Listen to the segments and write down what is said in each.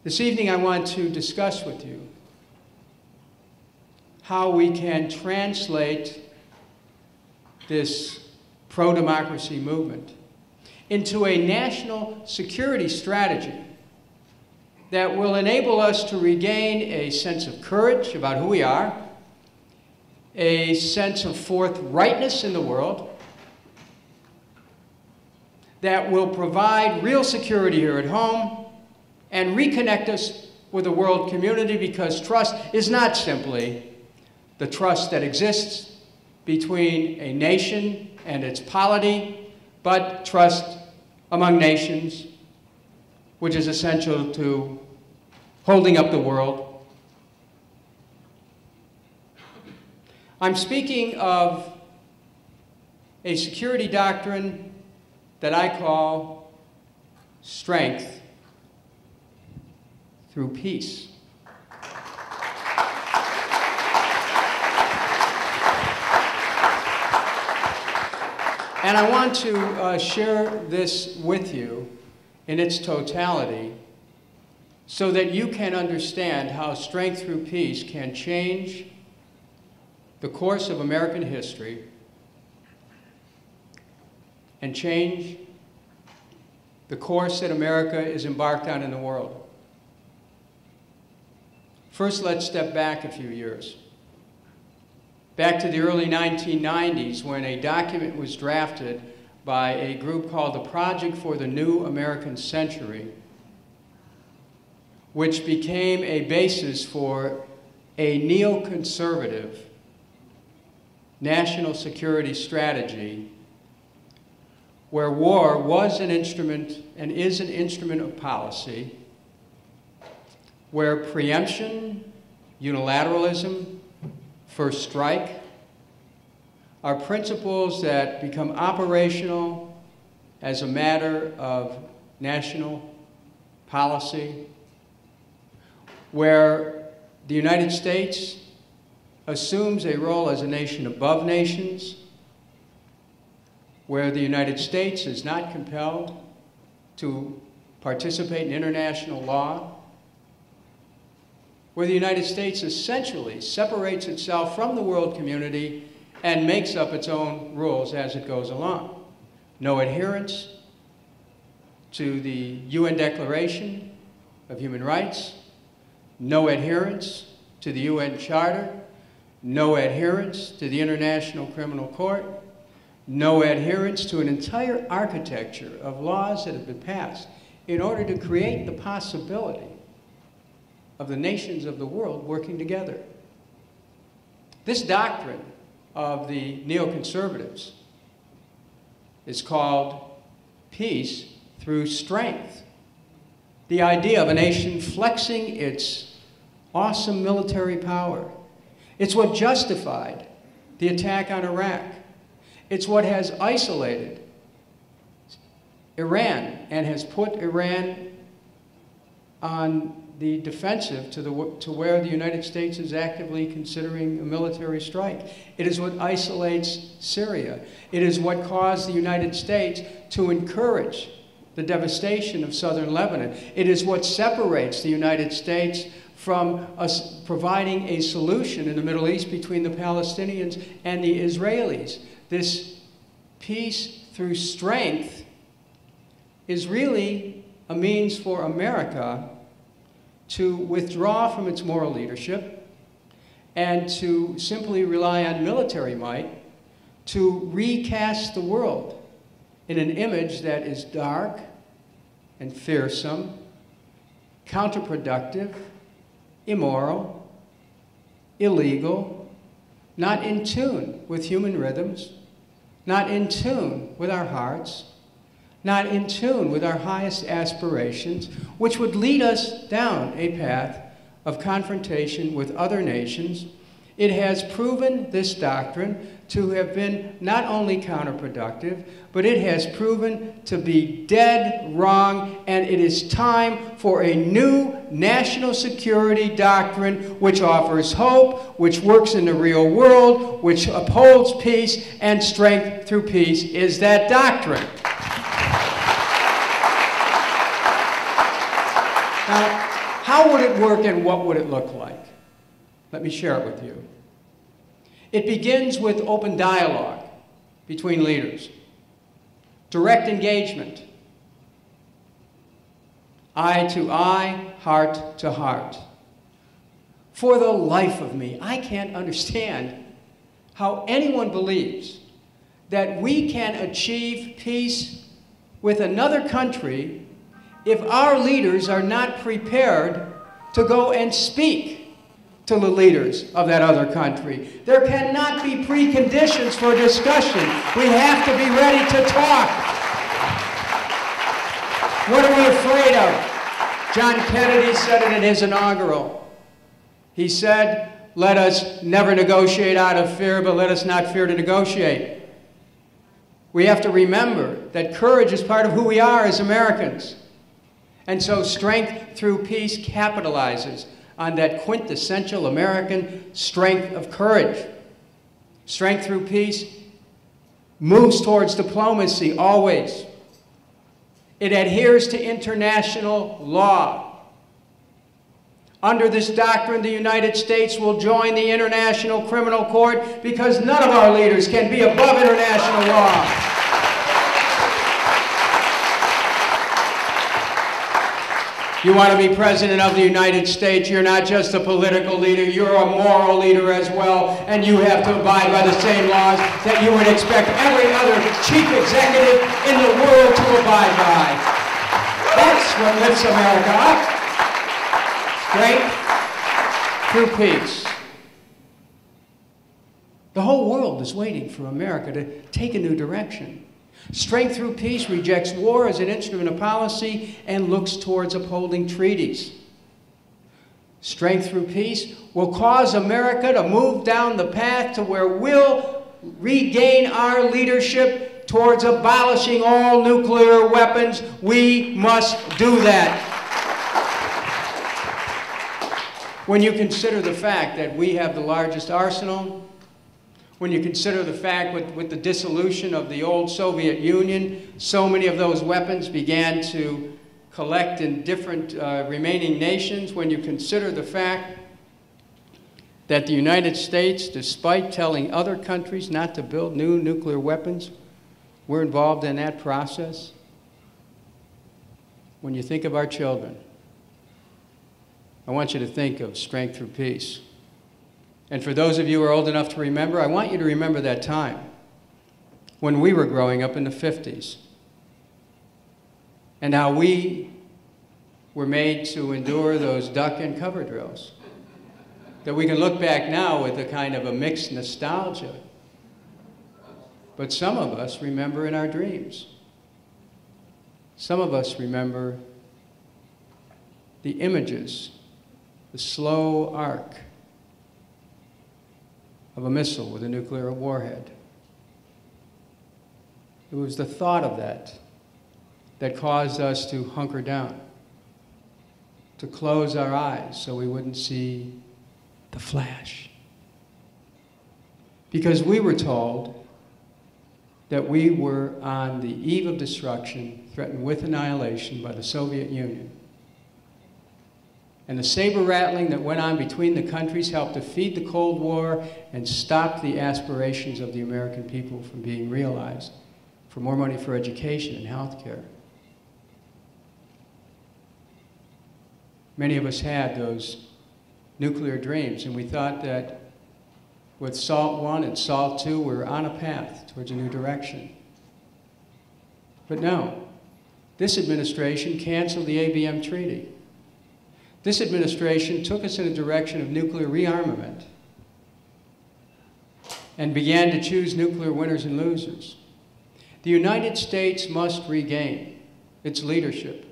This evening I want to discuss with you how we can translate this pro-democracy movement into a national security strategy that will enable us to regain a sense of courage about who we are, a sense of forthrightness in the world, that will provide real security here at home and reconnect us with the world community, because trust is not simply the trust that exists between a nation and its polity, but trust among nations, which is essential to holding up the world. I'm speaking of a security doctrine that I call strength through peace. And I want to share this with you in its totality so that you can understand how strength through peace can change the course of American history and change the course that America is embarked on in the world. First, let's step back a few years. Back to the early 1990s, when a document was drafted by a group called the Project for the New American Century, which became a basis for a neoconservative national security strategy where war was an instrument and is an instrument of policy, where preemption, unilateralism, first strike are principles that become operational as a matter of national policy, where the United States assumes a role as a nation above nations, where the United States is not compelled to participate in international law, where the United States essentially separates itself from the world community and makes up its own rules as it goes along. No adherence to the UN Declaration of Human Rights, no adherence to the UN Charter, no adherence to the International Criminal Court, no adherence to an entire architecture of laws that have been passed in order to create the possibility of the nations of the world working together. This doctrine of the neoconservatives is called peace through strength. The idea of a nation flexing its awesome military power. It's what justified the attack on Iraq. It's what has isolated Iran and has put Iran on the defensive to where the United States is actively considering a military strike. It is what isolates Syria. It is what caused the United States to encourage the devastation of southern Lebanon. It is what separates the United States from us providing a solution in the Middle East between the Palestinians and the Israelis. This peace through strength is really a means for America to withdraw from its moral leadership and to simply rely on military might to recast the world in an image that is dark and fearsome, counterproductive, immoral, illegal, not in tune with human rhythms, not in tune with our hearts, not in tune with our highest aspirations, which would lead us down a path of confrontation with other nations. It has proven, this doctrine, to have been not only counterproductive, but it has proven to be dead wrong, and it is time for a new national security doctrine which offers hope, which works in the real world, which upholds peace, and strength through peace is that doctrine. Now, How would it work and what would it look like? Let me share it with you. It begins with open dialogue between leaders, direct engagement, eye to eye, heart to heart. For the life of me, I can't understand how anyone believes that we can achieve peace with another country if our leaders are not prepared to go and speak to the leaders of that other country. There cannot be preconditions for discussion. We have to be ready to talk. What are we afraid of? John Kennedy said it in his inaugural. He said, let us never negotiate out of fear, but let us not fear to negotiate. We have to remember that courage is part of who we are as Americans. And so strength through peace capitalizes on that quintessential American strength of courage. Strength through peace moves towards diplomacy always. It adheres to international law. Under this doctrine, the United States will join the International Criminal Court because none of our leaders can be above international law. You want to be President of the United States, you're not just a political leader, you're a moral leader as well, and you have to abide by the same laws that you would expect every other chief executive in the world to abide by. That's what lifts America up. Strength through peace. The whole world is waiting for America to take a new direction. Strength through peace rejects war as an instrument of policy and looks towards upholding treaties. Strength through peace will cause America to move down the path to where we'll regain our leadership towards abolishing all nuclear weapons. We must do that. When you consider the fact that we have the largest arsenal, when you consider the fact with the dissolution of the old Soviet Union, so many of those weapons began to collect in different remaining nations, when you consider the fact that the United States, despite telling other countries not to build new nuclear weapons, we're involved in that process. When you think of our children, I want you to think of strength through peace. And for those of you who are old enough to remember, I want you to remember that time when we were growing up in the 50s and how we were made to endure those duck and cover drills. That we can look back now with a kind of a mixed nostalgia. But some of us remember in our dreams. Some of us remember the images, the slow arc of a missile with a nuclear warhead. It was the thought of that that caused us to hunker down, to close our eyes so we wouldn't see the flash. Because we were told that we were on the eve of destruction, threatened with annihilation by the Soviet Union. And the saber rattling that went on between the countries helped to feed the Cold War and stop the aspirations of the American people from being realized for more money for education and health care. Many of us had those nuclear dreams, and we thought that with SALT I and SALT II, we were on a path towards a new direction. But no, this administration canceled the ABM treaty. This administration took us in a direction of nuclear rearmament and began to choose nuclear winners and losers. The United States must regain its leadership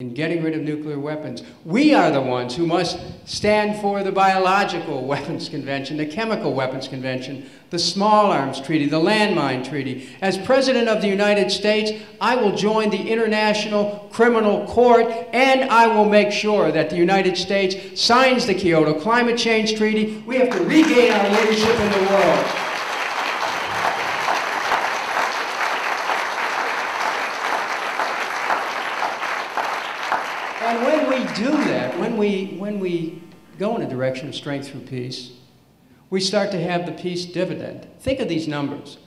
in getting rid of nuclear weapons. We are the ones who must stand for the Biological Weapons Convention, the Chemical Weapons Convention, the Small Arms Treaty, the Landmine Treaty. As President of the United States, I will join the International Criminal Court, and I will make sure that the United States signs the Kyoto Climate Change Treaty. We have to regain our leadership in the world. we go in a direction of strength through peace, we start to have the peace dividend. Think of these numbers.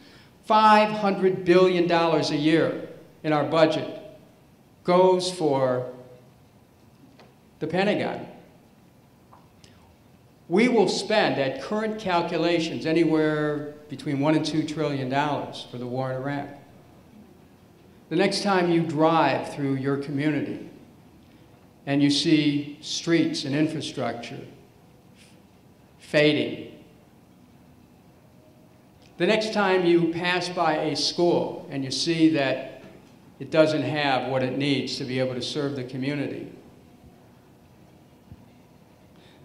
$500 billion a year in our budget goes for the Pentagon. We will spend, at current calculations, anywhere between $1 and $2 trillion for the war in Iraq. The next time you drive through your community and you see streets and infrastructure fading, the next time you pass by a school and you see that it doesn't have what it needs to be able to serve the community,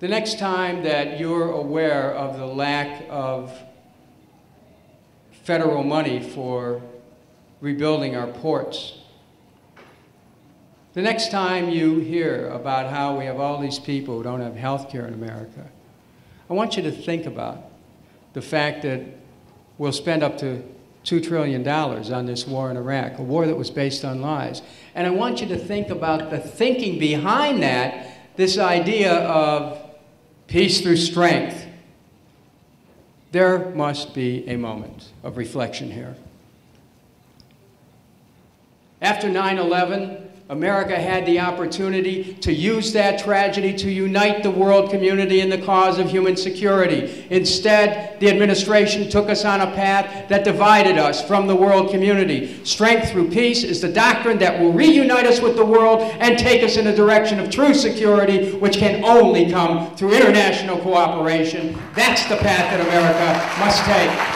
the next time that you're aware of the lack of federal money for rebuilding our ports, the next time you hear about how we have all these people who don't have health care in America, I want you to think about the fact that we'll spend up to $2 trillion on this war in Iraq, a war that was based on lies. And I want you to think about the thinking behind that, this idea of peace through strength. There must be a moment of reflection here. After 9/11, America had the opportunity to use that tragedy to unite the world community in the cause of human security. Instead, the administration took us on a path that divided us from the world community. Strength through peace is the doctrine that will reunite us with the world and take us in a direction of true security, which can only come through international cooperation. That's the path that America must take.